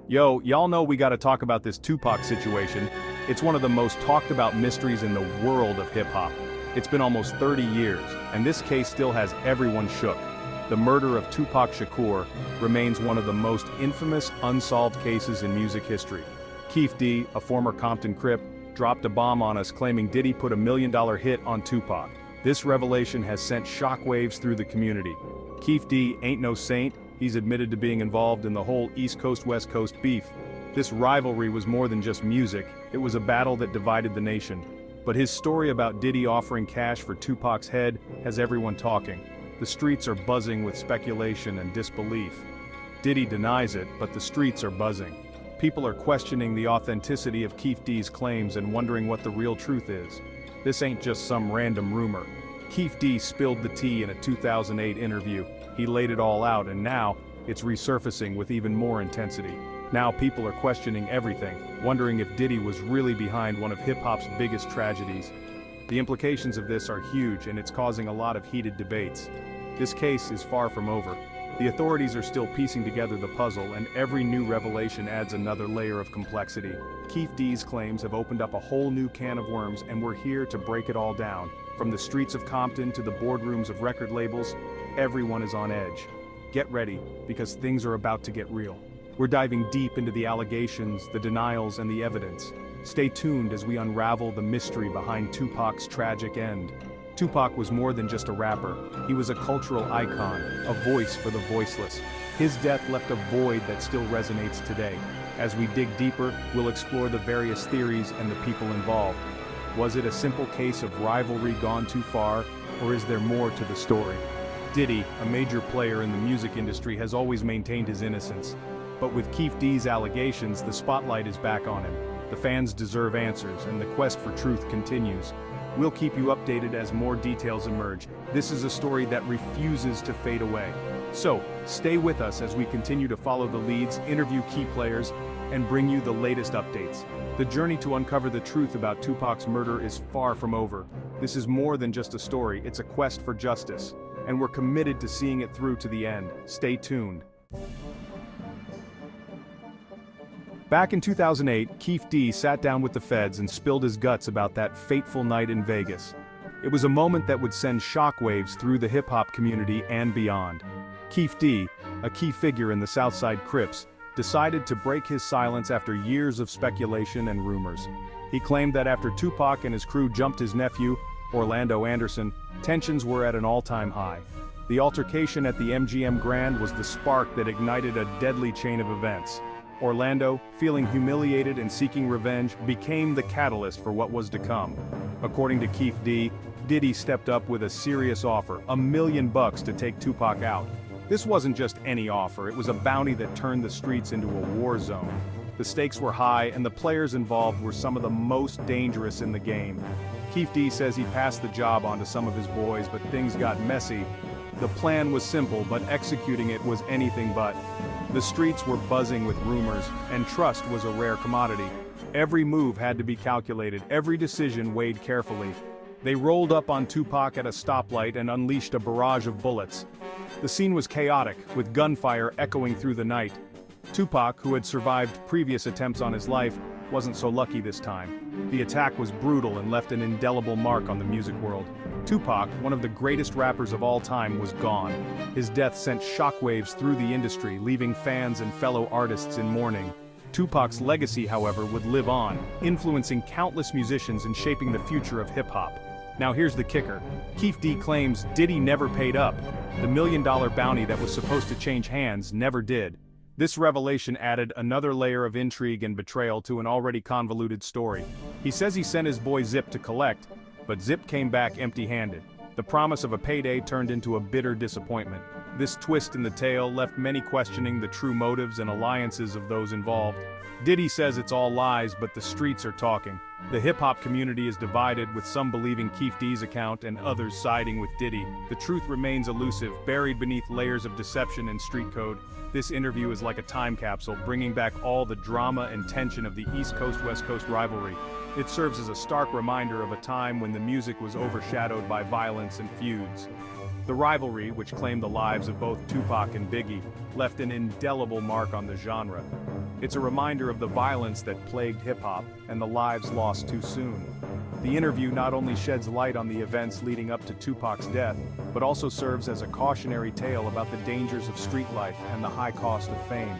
Yo, y'all know we gotta talk about this Tupac situation. It's one of the most talked about mysteries in the world of hip-hop. It's been almost 30 years, and this case still has everyone shook. The murder of Tupac Shakur remains one of the most infamous unsolved cases in music history. Keffe D, a former Compton Crip, dropped a bomb on us claiming Diddy put $1 million hit on Tupac. This revelation has sent shockwaves through the community. Keffe D ain't no saint. He's admitted to being involved in the whole East Coast-West Coast beef. This rivalry was more than just music, it was a battle that divided the nation. But his story about Diddy offering cash for Tupac's head has everyone talking. The streets are buzzing with speculation and disbelief. Diddy denies it, but the streets are buzzing. People are questioning the authenticity of Keefe D's claims and wondering what the real truth is. This ain't just some random rumor. Keefe D spilled the tea in a 2008 interview. He laid it all out, and now, it's resurfacing with even more intensity. Now people are questioning everything, wondering if Diddy was really behind one of hip-hop's biggest tragedies. The implications of this are huge, and it's causing a lot of heated debates. This case is far from over. The authorities are still piecing together the puzzle, and every new revelation adds another layer of complexity. Keefe D's claims have opened up a whole new can of worms, and we're here to break it all down. From the streets of Compton to the boardrooms of record labels, everyone is on edge. Get ready, because things are about to get real. We're diving deep into the allegations, the denials, and the evidence. Stay tuned as we unravel the mystery behind Tupac's tragic end. Tupac was more than just a rapper. He was a cultural icon, a voice for the voiceless. His death left a void that still resonates today. As we dig deeper, we'll explore the various theories and the people involved. Was it a simple case of rivalry gone too far, or is there more to the story? Diddy, a major player in the music industry, has always maintained his innocence. But with Keefe D's allegations, the spotlight is back on him. The fans deserve answers, and the quest for truth continues. We'll keep you updated as more details emerge. This is a story that refuses to fade away. So, stay with us as we continue to follow the leads, interview key players, and bring you the latest updates. The journey to uncover the truth about Tupac's murder is far from over. This is more than just a story, it's a quest for justice. And we're committed to seeing it through to the end. Stay tuned. Back in 2008, Keefe D sat down with the feds and spilled his guts about that fateful night in Vegas. It was a moment that would send shockwaves through the hip-hop community and beyond. Keefe D, a key figure in the Southside Crips, decided to break his silence after years of speculation and rumors. He claimed that after Tupac and his crew jumped his nephew, Orlando Anderson, tensions were at an all-time high. The altercation at the MGM Grand was the spark that ignited a deadly chain of events. Orlando, feeling humiliated and seeking revenge, became the catalyst for what was to come. According to Keefe D, Diddy stepped up with a serious offer, $1 million to take Tupac out. This wasn't just any offer, it was a bounty that turned the streets into a war zone. The stakes were high, and the players involved were some of the most dangerous in the game. Keefe D says he passed the job on to some of his boys, but things got messy. The plan was simple, but executing it was anything but. The streets were buzzing with rumors, and trust was a rare commodity. Every move had to be calculated, every decision weighed carefully. They rolled up on Tupac at a stoplight and unleashed a barrage of bullets. The scene was chaotic, with gunfire echoing through the night. Tupac, who had survived previous attempts on his life, wasn't so lucky this time. The attack was brutal and left an indelible mark on the music world. Tupac, one of the greatest rappers of all time, was gone. His death sent shockwaves through the industry, leaving fans and fellow artists in mourning. Tupac's legacy, however, would live on, influencing countless musicians and shaping the future of hip-hop. Now here's the kicker. Keefe D claims Diddy never paid up. The $1 million bounty that was supposed to change hands never did. This revelation added another layer of intrigue and betrayal to an already convoluted story. He says he sent his boy Zip to collect, but Zip came back empty-handed. The promise of a payday turned into a bitter disappointment. This twist in the tale left many questioning the true motives and alliances of those involved. Diddy says it's all lies, but the streets are talking. The hip-hop community is divided, with some believing Keefe D's account and others siding with Diddy. The truth remains elusive, buried beneath layers of deception and street code. This interview is like a time capsule, bringing back all the drama and tension of the East Coast-West Coast rivalry. It serves as a stark reminder of a time when the music was overshadowed by violence and feuds. The rivalry, which claimed the lives of both Tupac and Biggie, left an indelible mark on the genre. It's a reminder of the violence that plagued hip-hop and the lives lost too soon. The interview not only sheds light on the events leading up to Tupac's death, but also serves as a cautionary tale about the dangers of street life and the high cost of fame.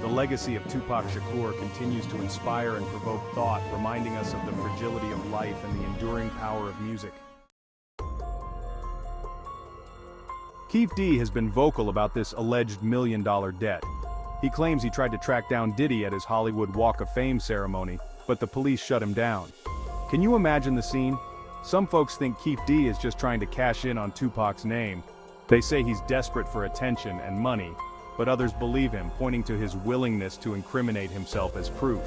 The legacy of Tupac Shakur continues to inspire and provoke thought, reminding us of the fragility of life and the enduring power of music. Keffe D has been vocal about this alleged million-dollar debt. He claims he tried to track down Diddy at his Hollywood Walk of Fame ceremony, but the police shut him down. Can you imagine the scene? Some folks think Keffe D is just trying to cash in on Tupac's name. They say he's desperate for attention and money, but others believe him, pointing to his willingness to incriminate himself as proof.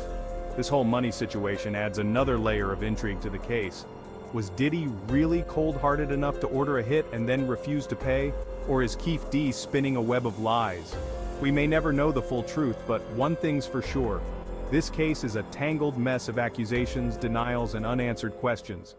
This whole money situation adds another layer of intrigue to the case. Was Diddy really cold-hearted enough to order a hit and then refuse to pay? Or is Keffe D spinning a web of lies? We may never know the full truth, but one thing's for sure. This case is a tangled mess of accusations, denials, and unanswered questions.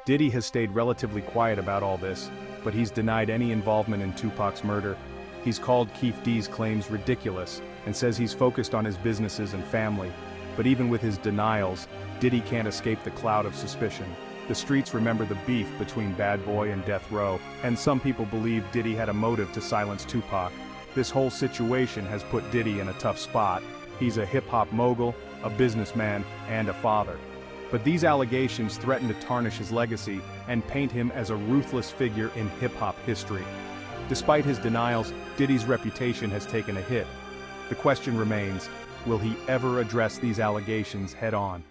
Diddy has stayed relatively quiet about all this, but he's denied any involvement in Tupac's murder. He's called Keffe D's claims ridiculous and says he's focused on his businesses and family. But even with his denials, Diddy can't escape the cloud of suspicion. The streets remember the beef between Bad Boy and Death Row, and some people believe Diddy had a motive to silence Tupac. This whole situation has put Diddy in a tough spot. He's a hip-hop mogul, a businessman, and a father. But these allegations threaten to tarnish his legacy and paint him as a ruthless figure in hip-hop history. Despite his denials, Diddy's reputation has taken a hit. The question remains, will he ever address these allegations head-on?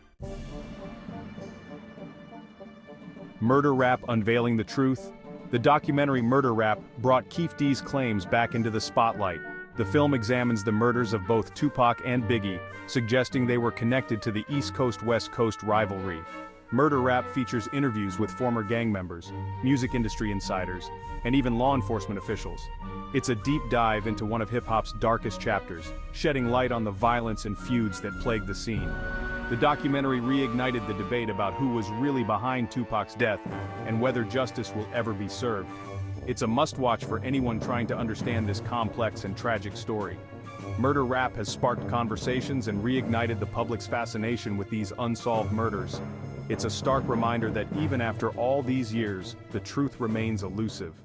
Murder Rap Unveiling the Truth. The documentary Murder Rap brought Keffe D's claims back into the spotlight. The film examines the murders of both Tupac and Biggie, suggesting they were connected to the East Coast-West Coast rivalry. Murder Rap features interviews with former gang members, music industry insiders, and even law enforcement officials. It's a deep dive into one of hip-hop's darkest chapters, shedding light on the violence and feuds that plagued the scene. The documentary reignited the debate about who was really behind Tupac's death and whether justice will ever be served. It's a must-watch for anyone trying to understand this complex and tragic story. Murder Rap has sparked conversations and reignited the public's fascination with these unsolved murders. It's a stark reminder that even after all these years, the truth remains elusive.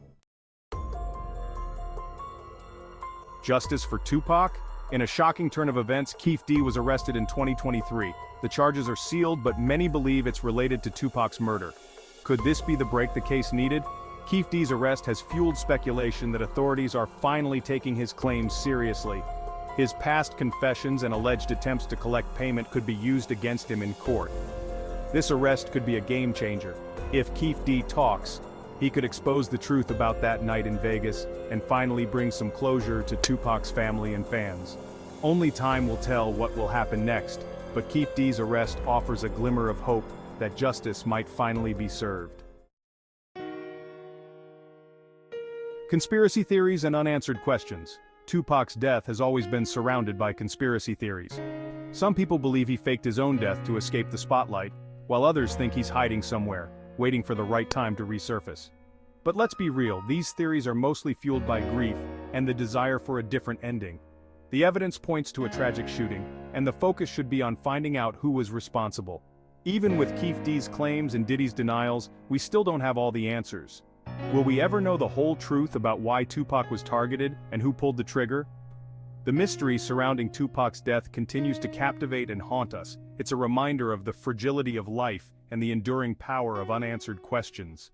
Justice for Tupac? In a shocking turn of events, Keffe D was arrested in 2023. The charges are sealed, but many believe it's related to Tupac's murder. Could this be the break the case needed? Keffe D's arrest has fueled speculation that authorities are finally taking his claims seriously. His past confessions and alleged attempts to collect payment could be used against him in court. This arrest could be a game changer. If Keffe D talks, he could expose the truth about that night in Vegas and finally bring some closure to Tupac's family and fans. Only time will tell what will happen next, but Keffe D's arrest offers a glimmer of hope that justice might finally be served. Conspiracy theories and unanswered questions. Tupac's death has always been surrounded by conspiracy theories. Some people believe he faked his own death to escape the spotlight, while others think he's hiding somewhere, waiting for the right time to resurface. But let's be real, these theories are mostly fueled by grief and the desire for a different ending. The evidence points to a tragic shooting, and the focus should be on finding out who was responsible. Even with Keffe D's claims and Diddy's denials, we still don't have all the answers. Will we ever know the whole truth about why Tupac was targeted and who pulled the trigger? The mystery surrounding Tupac's death continues to captivate and haunt us. It's a reminder of the fragility of life and the enduring power of unanswered questions.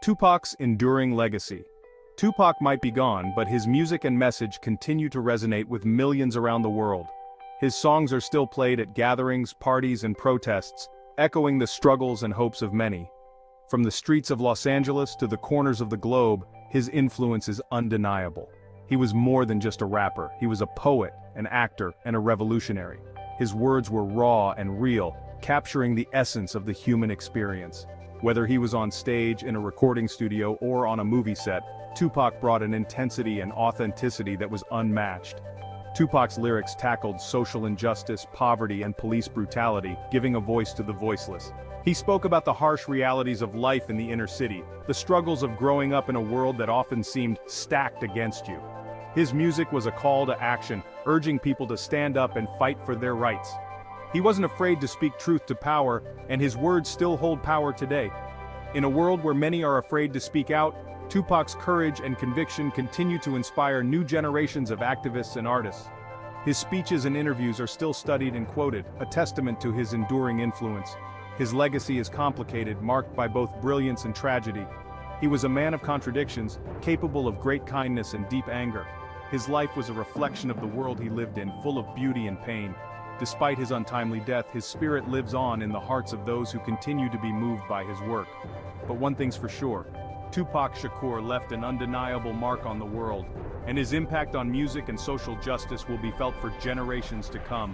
Tupac's enduring legacy. Tupac might be gone, but his music and message continue to resonate with millions around the world. His songs are still played at gatherings, parties, and protests, echoing the struggles and hopes of many. From the streets of Los Angeles to the corners of the globe, his influence is undeniable. He was more than just a rapper. He was a poet, an actor, and a revolutionary. His words were raw and real, capturing the essence of the human experience. Whether he was on stage, in a recording studio, or on a movie set, Tupac brought an intensity and authenticity that was unmatched. Tupac's lyrics tackled social injustice, poverty, and police brutality, giving a voice to the voiceless. He spoke about the harsh realities of life in the inner city, the struggles of growing up in a world that often seemed stacked against you. His music was a call to action, urging people to stand up and fight for their rights. He wasn't afraid to speak truth to power, and his words still hold power today. In a world where many are afraid to speak out, Tupac's courage and conviction continue to inspire new generations of activists and artists. His speeches and interviews are still studied and quoted, a testament to his enduring influence. His legacy is complicated, marked by both brilliance and tragedy. He was a man of contradictions, capable of great kindness and deep anger. His life was a reflection of the world he lived in, full of beauty and pain. Despite his untimely death, his spirit lives on in the hearts of those who continue to be moved by his work. But one thing's for sure, Tupac Shakur left an undeniable mark on the world, and his impact on music and social justice will be felt for generations to come.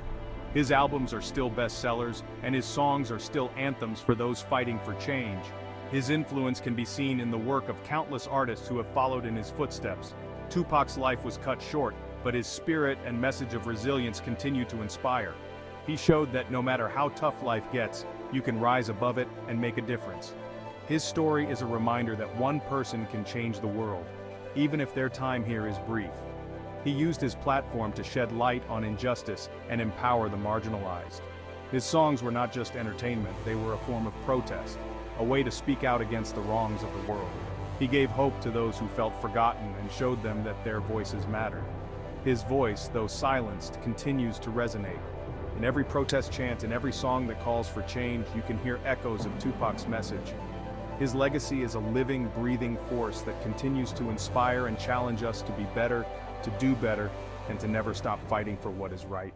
His albums are still bestsellers, and his songs are still anthems for those fighting for change. His influence can be seen in the work of countless artists who have followed in his footsteps. Tupac's life was cut short, but his spirit and message of resilience continue to inspire. He showed that no matter how tough life gets, you can rise above it and make a difference. His story is a reminder that one person can change the world, even if their time here is brief. He used his platform to shed light on injustice and empower the marginalized. His songs were not just entertainment, they were a form of protest, a way to speak out against the wrongs of the world. He gave hope to those who felt forgotten and showed them that their voices mattered. His voice, though silenced, continues to resonate. In every protest chant and every song that calls for change, you can hear echoes of Tupac's message. His legacy is a living, breathing force that continues to inspire and challenge us to be better, to do better, and to never stop fighting for what is right.